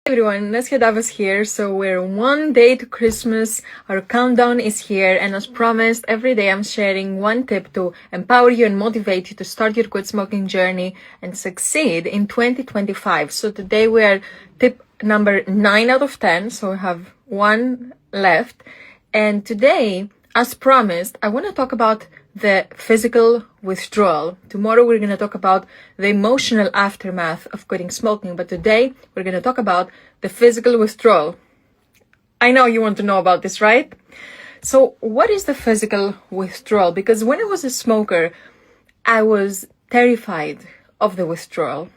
Hey everyone, Nasia Davos here. So we're one day to Christmas. Our countdown is here, and as promised, every day I'm sharing one tip to empower you and motivate you to start your quit smoking journey and succeed in 2025. So today we are tip number 9 out of 10. So we have one left. And today, as promised, I want to talk about the physical withdrawal. Tomorrow we're going to talk about the emotional aftermath of quitting smoking, but today we're going to talk about the physical withdrawal. I know you want to know about this, right? So what is the physical withdrawal? Because when I was a smoker, I was terrified of the withdrawal.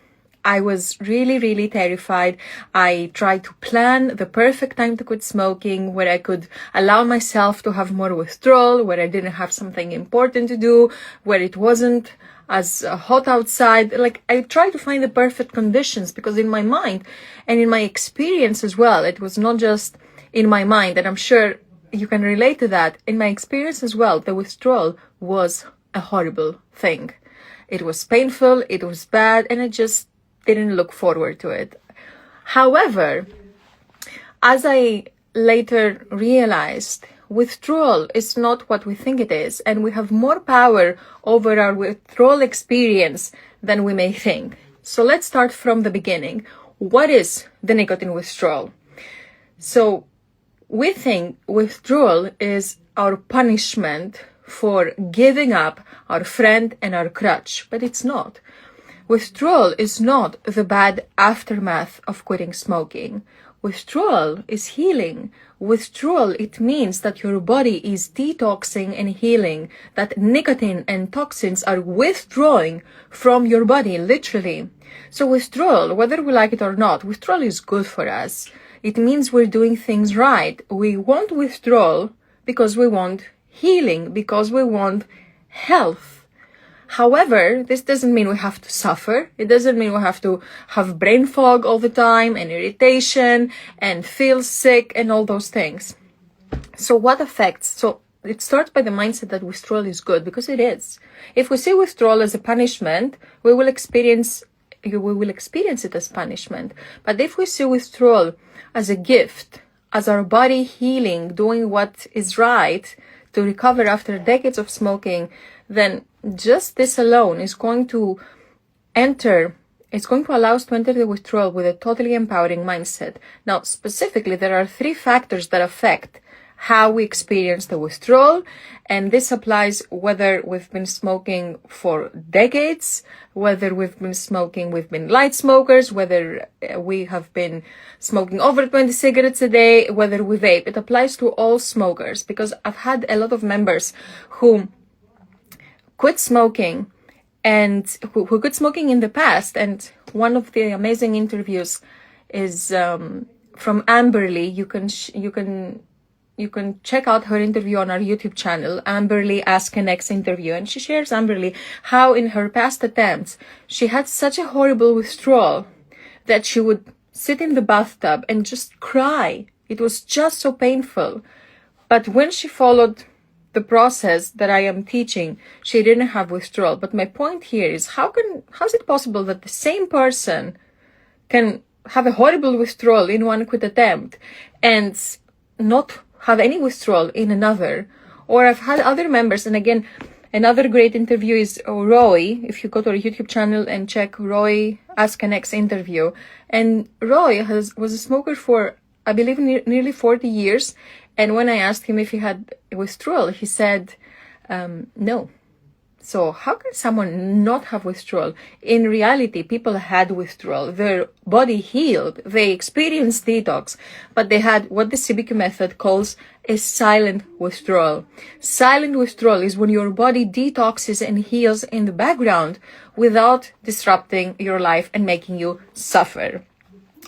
I was really terrified. I tried to plan the perfect time to quit smoking, where I could allow myself to have more withdrawal, where I didn't have something important to do, where it wasn't as hot outside. Like, I tried to find the perfect conditions, because in my mind and in my experience as well, it was not just in my mind, and I'm sure you can relate to that. In my experience as well, the withdrawal was a horrible thing. It was painful, it was bad, and it just didn't look forward to it. However, as I later realized, withdrawal is not what we think it is, and we have more power over our withdrawal experience than we may think. So let's start from the beginning. What is the nicotine withdrawal? So we think withdrawal is our punishment for giving up our friend and our crutch, but it's not. Withdrawal is not the bad aftermath of quitting smoking. Withdrawal is healing. Withdrawal, it means that your body is detoxing and healing, that nicotine and toxins are withdrawing from your body, literally. So withdrawal, whether we like it or not, withdrawal is good for us. It means we're doing things right. We want withdrawal because we want healing, because we want health. However, this doesn't mean we have to suffer. It doesn't mean we have to have brain fog all the time and irritation and feel sick and all those things. So what affects? So it starts by the mindset that withdrawal is good, because it is. If we see withdrawal as a punishment, we will experience it as punishment. But if we see withdrawal as a gift, as our body healing, doing what is right to recover after decades of smoking, then just this alone is going to allow us to enter the withdrawal with a totally empowering mindset. Now, specifically, there are 3 factors that affect how we experience the withdrawal, and this applies whether we've been smoking for decades, whether we've been light smokers, whether we have been smoking over 20 cigarettes a day, whether we vape. It applies to all smokers, because I've had a lot of members who quit smoking and who quit smoking in the past. And one of the amazing interviews is from Amberly. You can check out her interview on our YouTube channel, Amberly Ask an Ex interview. And she shares, Amberly, how in her past attempts, she had such a horrible withdrawal that she would sit in the bathtub and just cry. It was just so painful. But when she followed the process that I am teaching, she didn't have withdrawal. But my point here is, how is it possible that the same person can have a horrible withdrawal in one quit attempt and not have any withdrawal in another? Or I've had other members, and again, another great interview is Roy. If you go to our YouTube channel and check Roy Ask an Ex interview, and Roy was a smoker for, I believe, nearly 40 years. And when I asked him if he had withdrawal, he said, no. So how can someone not have withdrawal? In reality, people had withdrawal. Their body healed. They experienced detox, but they had what the CBQ method calls a silent withdrawal. Silent withdrawal is when your body detoxes and heals in the background without disrupting your life and making you suffer.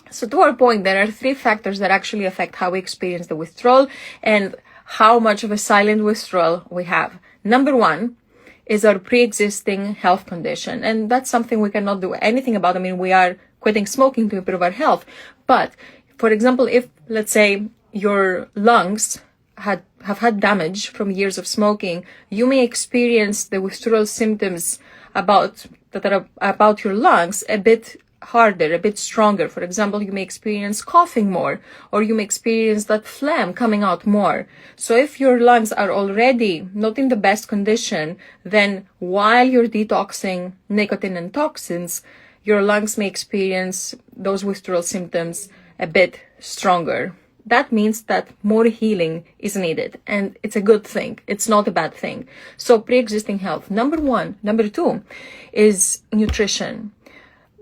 So to our point, there are 3 factors that actually affect how we experience the withdrawal and how much of a silent withdrawal we have. Number 1 is our pre-existing health condition. And that's something we cannot do anything about. I mean, we are quitting smoking to improve our health. But, for example, if, let's say, your lungs have had damage from years of smoking, you may experience the withdrawal symptoms about your lungs a bit harder, a bit stronger. For example, you may experience coughing more, or you may experience that phlegm coming out more. So if your lungs are already not in the best condition, then while you're detoxing nicotine and toxins, your lungs may experience those withdrawal symptoms a bit stronger. That means that more healing is needed, and it's a good thing. It's not a bad thing. So pre-existing health, number one. Number two is nutrition.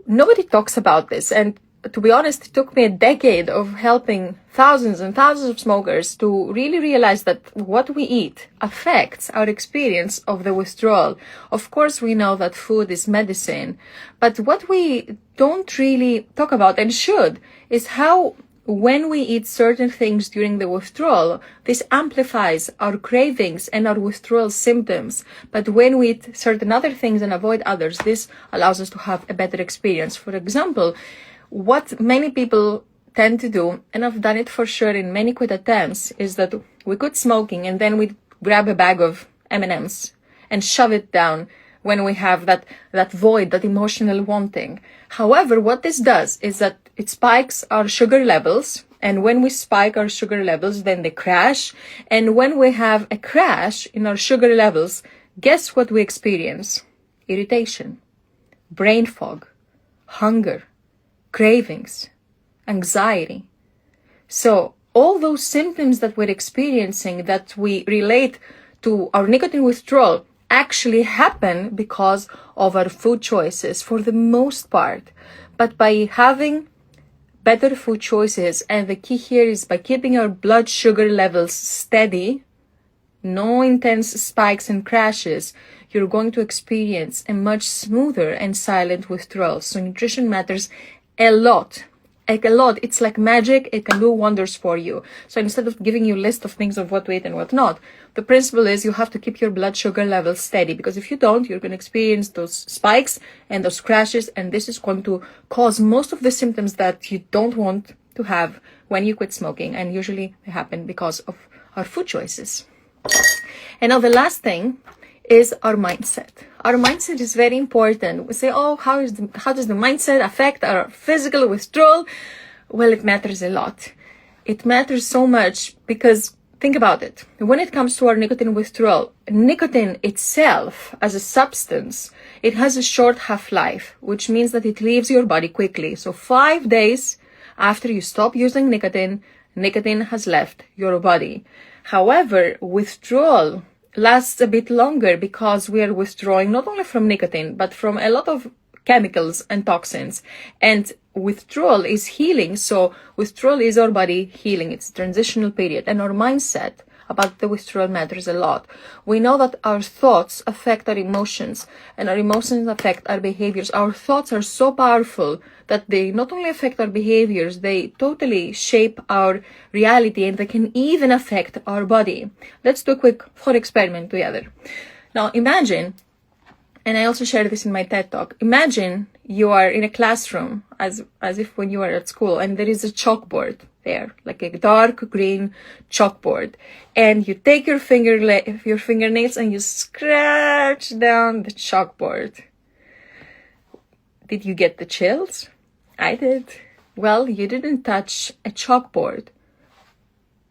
Nobody talks about this, and to be honest, it took me a decade of helping thousands and thousands of smokers to really realize that what we eat affects our experience of the withdrawal. Of course, we know that food is medicine, but what we don't really talk about, and should, is how when we eat certain things during the withdrawal, this amplifies our cravings and our withdrawal symptoms. But when we eat certain other things and avoid others, this allows us to have a better experience. For example, what many people tend to do, and I've done it for sure in many quit attempts, is that we quit smoking and then we grab a bag of M&Ms and shove it down when we have that void, that emotional wanting. However, what this does is that it spikes our sugar levels, and when we spike our sugar levels, then they crash. And when we have a crash in our sugar levels, guess what we experience? Irritation, brain fog, hunger, cravings, anxiety. So all those symptoms that we're experiencing that we relate to our nicotine withdrawal actually happen because of our food choices for the most part. But by having better food choices, and the key here is by keeping our blood sugar levels steady, no intense spikes and crashes, you're going to experience a much smoother and silent withdrawal. So nutrition matters a lot. It's like magic. It can do wonders for you. So instead of giving you a list of things of what to eat and what not, the principle is you have to keep your blood sugar levels steady, because if you don't, you're going to experience those spikes and those crashes, and this is going to cause most of the symptoms that you don't want to have when you quit smoking, and usually they happen because of our food choices. And now the last thing is our mindset. Our mindset is very important. We say, oh, how does the mindset affect our physical withdrawal? Well, it matters a lot. It matters so much because think about it. When it comes to our nicotine withdrawal, nicotine itself as a substance, it has a short half-life, which means that it leaves your body quickly. So 5 days after you stop using nicotine, nicotine has left your body. However, withdrawal lasts a bit longer because we are withdrawing not only from nicotine, but from a lot of chemicals and toxins. And withdrawal is healing. So withdrawal is our body healing. It's a transitional period. And our mindset about the withdrawal matters a lot. We know that our thoughts affect our emotions, and our emotions affect our behaviors. Our thoughts are so powerful that they not only affect our behaviors, they totally shape our reality, and they can even affect our body. Let's do a quick thought experiment together. Now imagine, and I also share this in my TED Talk, imagine you are in a classroom as if when you are at school, and there is a chalkboard there, like a dark green chalkboard, and you take your fingernails and you scratch down the chalkboard. Did you get the chills? I did. Well, you didn't touch a chalkboard,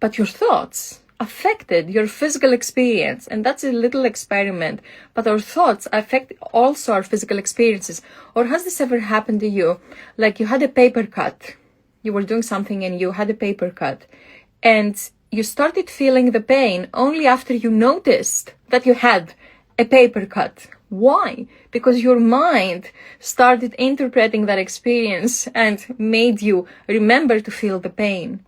but your thoughts affected your physical experience, and that's a little experiment. But our thoughts affect also our physical experiences. Or has this ever happened to you? Like you had a paper cut. You were doing something and you had a paper cut, and you started feeling the pain only after you noticed that you had a paper cut. Why? Because your mind started interpreting that experience and made you remember to feel the pain.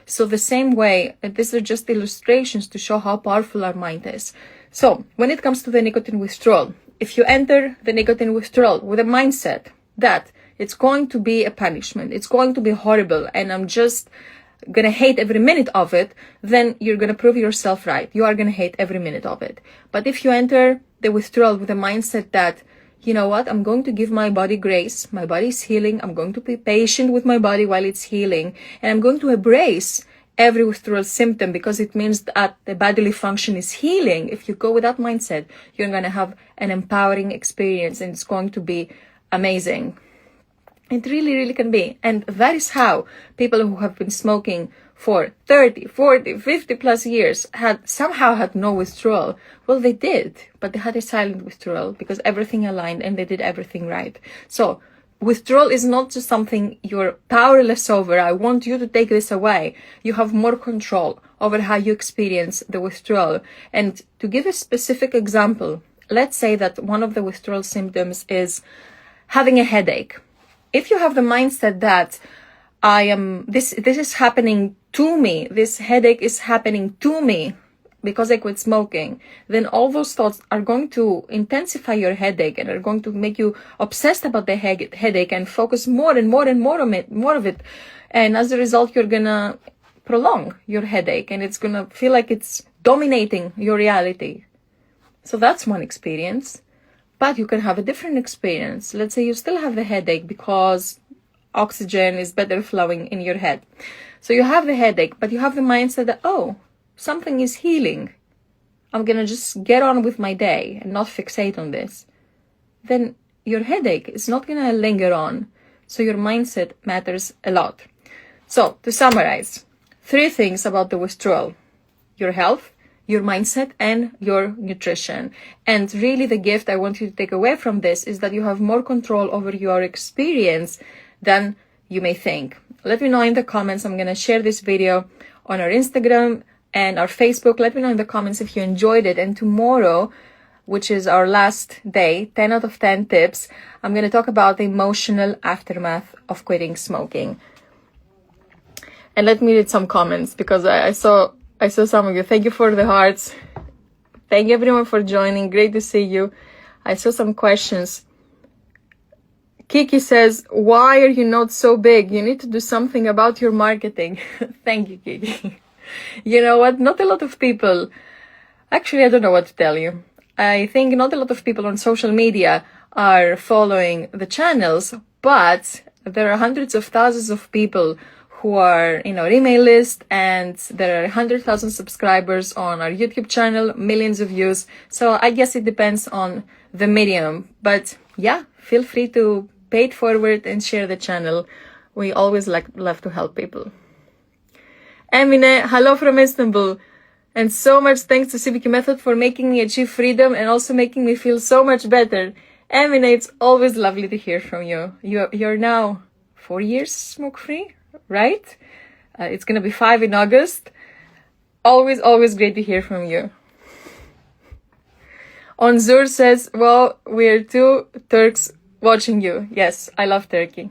So the same way, these are just illustrations to show how powerful our mind is. So when it comes to the nicotine withdrawal, if you enter the nicotine withdrawal with a mindset that it's going to be a punishment, it's going to be horrible, and I'm just gonna hate every minute of it, then you're gonna prove yourself right. You are gonna hate every minute of it. But if you enter the withdrawal with a mindset that, you know what, I'm going to give my body grace, my body is healing, I'm going to be patient with my body while it's healing, and I'm going to embrace every withdrawal symptom because it means that the bodily function is healing. If you go with that mindset, you're gonna have an empowering experience, and it's going to be amazing. It really, really can be. And that is how people who have been smoking for 30, 40, 50 plus years somehow had no withdrawal. Well, they did, but they had a silent withdrawal because everything aligned and they did everything right. So withdrawal is not just something you're powerless over. I want you to take this away. You have more control over how you experience the withdrawal. And to give a specific example, let's say that one of the withdrawal symptoms is having a headache. If you have the mindset that this is happening to me, this headache is happening to me because I quit smoking, then all those thoughts are going to intensify your headache and are going to make you obsessed about the headache and focus more and more and more of it. And as a result, you're gonna prolong your headache and it's gonna feel like it's dominating your reality. So that's one experience. But you can have a different experience. Let's say you still have the headache because oxygen is better flowing in your head. So you have the headache, but you have the mindset that, oh, something is healing. I'm going to just get on with my day and not fixate on this. Then your headache is not going to linger on. So your mindset matters a lot. So to summarize, 3 things about the withdrawal: your health, your mindset, and your nutrition. And really the gift I want you to take away from this is that you have more control over your experience than you may think. Let me know in the comments. I'm going to share this video on our Instagram and our Facebook. Let me know in the comments if you enjoyed it. And tomorrow, which is our last day, 10 out of 10 tips, I'm going to talk about the emotional aftermath of quitting smoking. And let me read some comments because I saw some of you. Thank you for the hearts. Thank you everyone for joining. Great to see you. I saw some questions. Kiki says, why are you not so big? You need to do something about your marketing. Thank you, Kiki. You know what? Not a lot of people, actually, I don't know what to tell you. I think not a lot of people on social media are following the channels, but there are hundreds of thousands of people who are in our email list, and there are 100,000 subscribers on our YouTube channel, millions of views. So I guess it depends on the medium. But yeah, feel free to pay it forward and share the channel. We always love to help people. Emine, hello from Istanbul. And so much thanks to CBQ Method for making me achieve freedom and also making me feel so much better. Emine, it's always lovely to hear from you. You're now 4 years smoke-free, right? It's going to be 5 in August. Always great to hear from you. Onzur says, well, we're 2 Turks watching you. Yes, I love Turkey.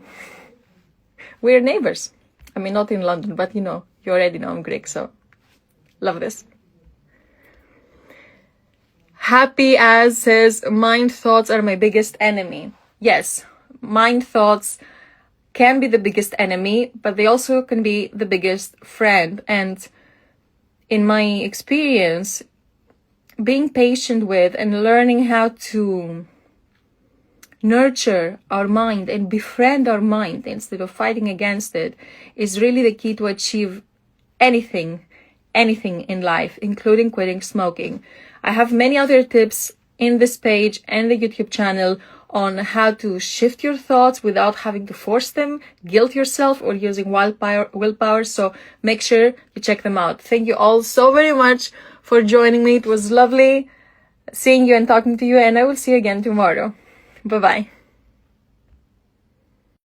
We're neighbors. I mean, not in London, but you know, you already know I'm Greek, so love this. Happy as says, mind thoughts are my biggest enemy. Yes, mind thoughts can be the biggest enemy, but they also can be the biggest friend. And in my experience, being patient with and learning how to nurture our mind and befriend our mind instead of fighting against it is really the key to achieve anything in life, including quitting smoking. I have many other tips in this page and the YouTube channel on how to shift your thoughts without having to force them, guilt yourself, or using willpower. So make sure you check them out. Thank you all so very much for joining me. It was lovely seeing you and talking to you, and I will see you again tomorrow. Bye-bye.